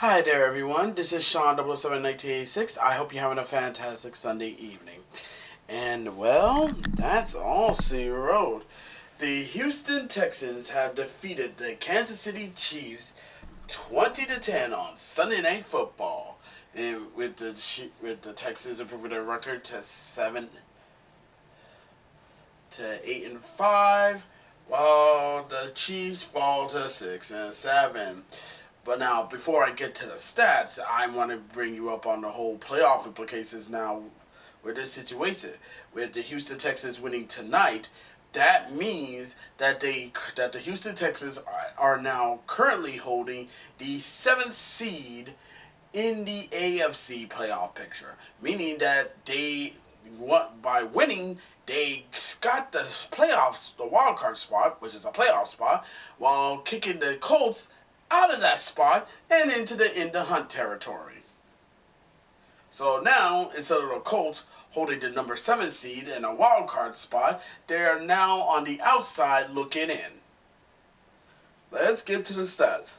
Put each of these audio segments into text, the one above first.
Hi there, everyone. This is Sean 007 I hope you're having a fantastic Sunday evening. And, well, that's all C Road. The Houston Texans have defeated the Kansas City Chiefs 20-10 on Sunday Night Football, and with the Texans improving their record to 7-8-5, while the Chiefs fall to 6-7. But now, before I get to the stats, I want to bring you up on the whole playoff implications now with this situation. With the Houston Texans winning tonight, that means that the Houston Texans are now currently holding the seventh seed in the AFC playoff picture, meaning that by winning they got the playoffs, the wild card spot, which is a playoff spot, while kicking the Colts out of that spot and into the hunt territory. So now, instead of the Colts holding the number 7 seed in a wild card spot, they are now on the outside looking in. Let's get to the stats.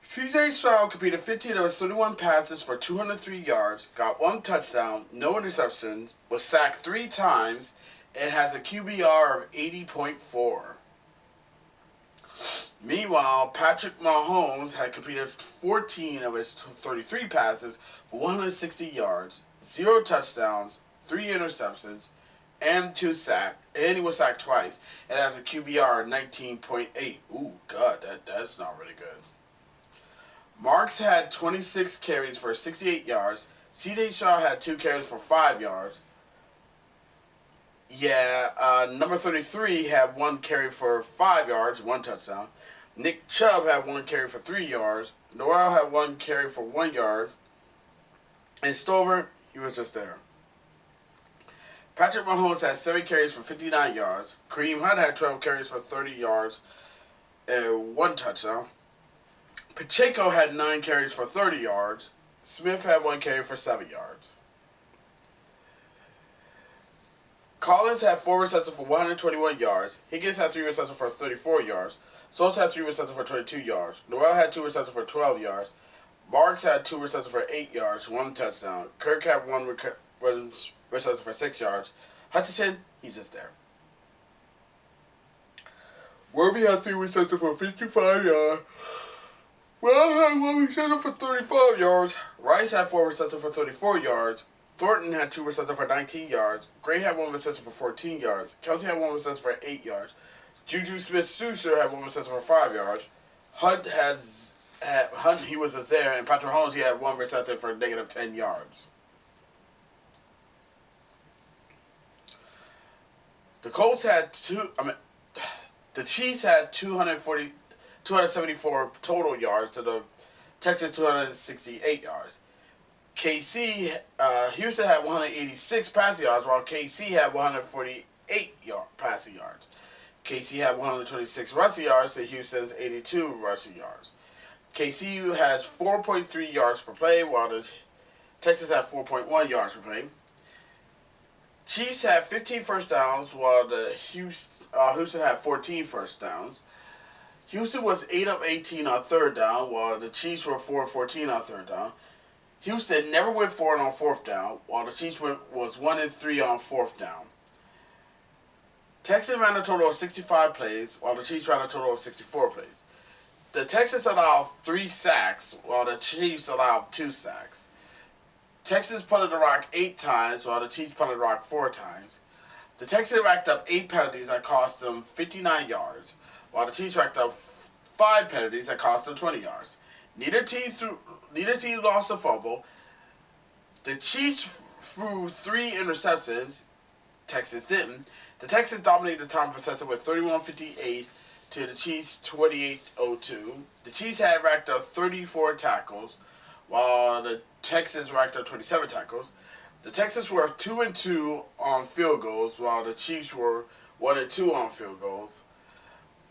CJ Stroud completed 15 of his 31 passes for 203 yards, got 1 touchdown, no interceptions, was sacked 3 times, and has a QBR of 80.4. Meanwhile, Patrick Mahomes had completed 14 of his 33 passes for 160 yards, 0 touchdowns, 3 interceptions, and 2 sacks, and he was sacked twice, and has a QBR of 19.8. Ooh, God, that's not really good. Marks had 26 carries for 68 yards. C.J. Stroud had 2 carries for 5 yards. Number 33 had 1 carry for 5 yards, 1 touchdown. Nick Chubb had 1 carry for 3 yards. Noel had 1 carry for 1 yard. And Stover, he was just there. Patrick Mahomes had 7 carries for 59 yards. Kareem Hunt had 12 carries for 30 yards and 1 touchdown. Pacheco had 9 carries for 30 yards. Smith had 1 carry for 7 yards. Collins had 4 receptions for 121 yards. Higgins had 3 receptions for 34 yards. Schultz had 3 receptions for 22 yards. Noel had 2 receptions for 12 yards. Marks had 2 receptions for 8 yards, 1 touchdown. Kirk had 1 reception for 6 yards. Hutchinson, he's just there. Worthy had 3 receptions for 55 yards. Well had 1 reception for 35 yards. Rice had 4 receptions for 34 yards. Thornton had 2 receptions for 19 yards. Gray had 1 reception for 14 yards. Kelsey had 1 reception for 8 yards. Juju Smith-Schuster had 1 reception for 5 yards. Hunt, he was just there. And Patrick Mahomes, he had 1 reception for negative 10 yards. The Chiefs had 274 total yards to the Texans 268 yards. Houston had 186 passing yards, while KC had 148 passing yards. KC had 126 rushing yards to Houston's 82 rushing yards. KC has 4.3 yards per play, while the Texans have 4.1 yards per play. Chiefs had 15 first downs, while the Houston had 14 first downs. Houston was 8 of 18 on 3rd down, while the Chiefs were 4 of 14 on 3rd down. Houston never went for it on 4th down, while the Chiefs was 1 and 3 on 4th down. Texans ran a total of 65 plays, while the Chiefs ran a total of 64 plays. The Texans allowed 3 sacks, while the Chiefs allowed 2 sacks. Texans punted the rock 8 times, while the Chiefs punted the rock 4 times. The Texans racked up 8 penalties that cost them 59 yards, while the Chiefs racked up 5 penalties that cost them 20 yards. Neither team lost a fumble. The Chiefs threw 3 interceptions. Texans didn't. The Texans dominated the time possession with 31-58 to the Chiefs 28-02. The Chiefs had racked up 34 tackles, while the Texans racked up 27 tackles. The Texans were 2-2 on field goals, while the Chiefs were 1-2 on field goals.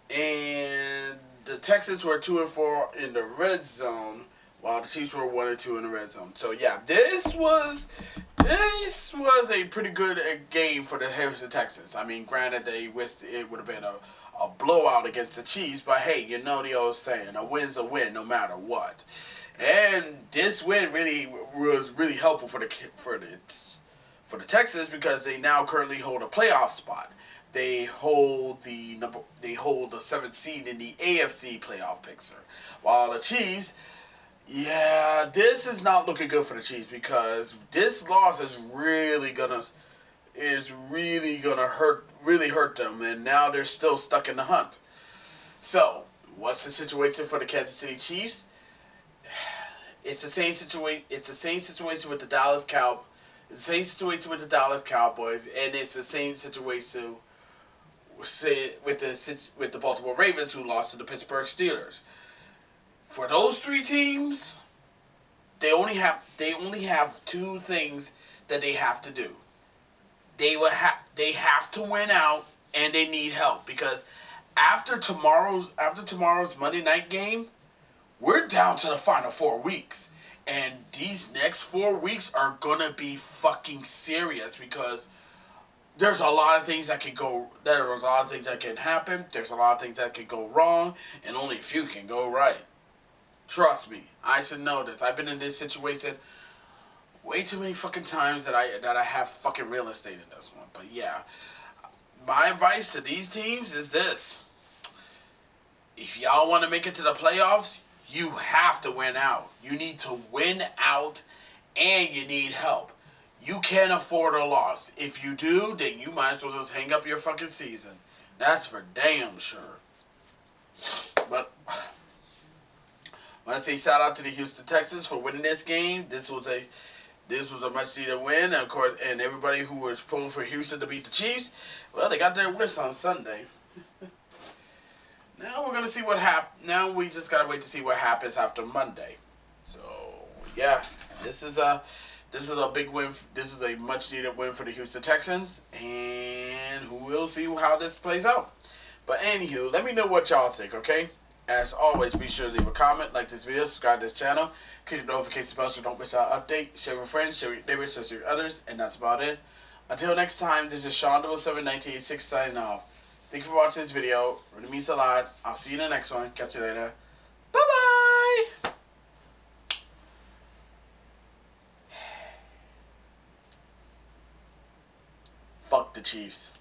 And the Texans were 2-4 in the red zone, while the Chiefs were 1-2 in the red zone. So yeah, this was a pretty good game for the Houston Texans. I mean, granted, they wished it would have been a a blowout against the Chiefs. But hey, you know the old saying, a win's a win no matter what. And this win really was really helpful for the Texans because they now currently hold a playoff spot. They hold the seventh seed in the AFC playoff picture, while the Chiefs, yeah, this is not looking good for the Chiefs because this loss is really gonna hurt them, and now they're still stuck in the hunt. So, what's the situation for the Kansas City Chiefs? It's the same situation. It's the same situation with the Dallas Cowboys. It's the same situation with the Dallas Cowboys, and it's the same situation with the Baltimore Ravens, who lost to the Pittsburgh Steelers. For those three teams, they only have two things that they have to do. They have to win out, and they need help because after tomorrow's Monday night game, we're down to the final 4 weeks. And these next 4 weeks are gonna be fucking serious because there's a lot of things that can go. There's a lot of things that can happen. There's a lot of things that can go wrong, and only a few can go right. Trust me, I should know this. I've been in this situation way too many fucking times that I have fucking real estate in this one. But yeah, my advice to these teams is this: if y'all want to make it to the playoffs, you have to win out. You need to win out, and you need help. You can't afford a loss. If you do, then you might as well just hang up your fucking season. That's for damn sure. But I want to say shout out to the Houston Texans for winning this game. This was a much needed win, and of course, and everybody who was pulling for Houston to beat the Chiefs, well, they got their wish on Sunday. Now we're gonna see what happens. Now we just gotta wait to see what happens after Monday. So yeah, this is a big win. This is a much needed win for the Houston Texans, and we'll see how this plays out. But anywho, let me know what y'all think, okay? As always, be sure to leave a comment, like this video, subscribe to this channel, click the notification bell so don't miss our update, share with friends, share with your neighbors, share with others, and that's about it. Until next time, this is Sean 071986 signing off. Thank you for watching this video. It really means a lot. I'll see you in the next one. Catch you later. Bye-bye! Fuck the Chiefs.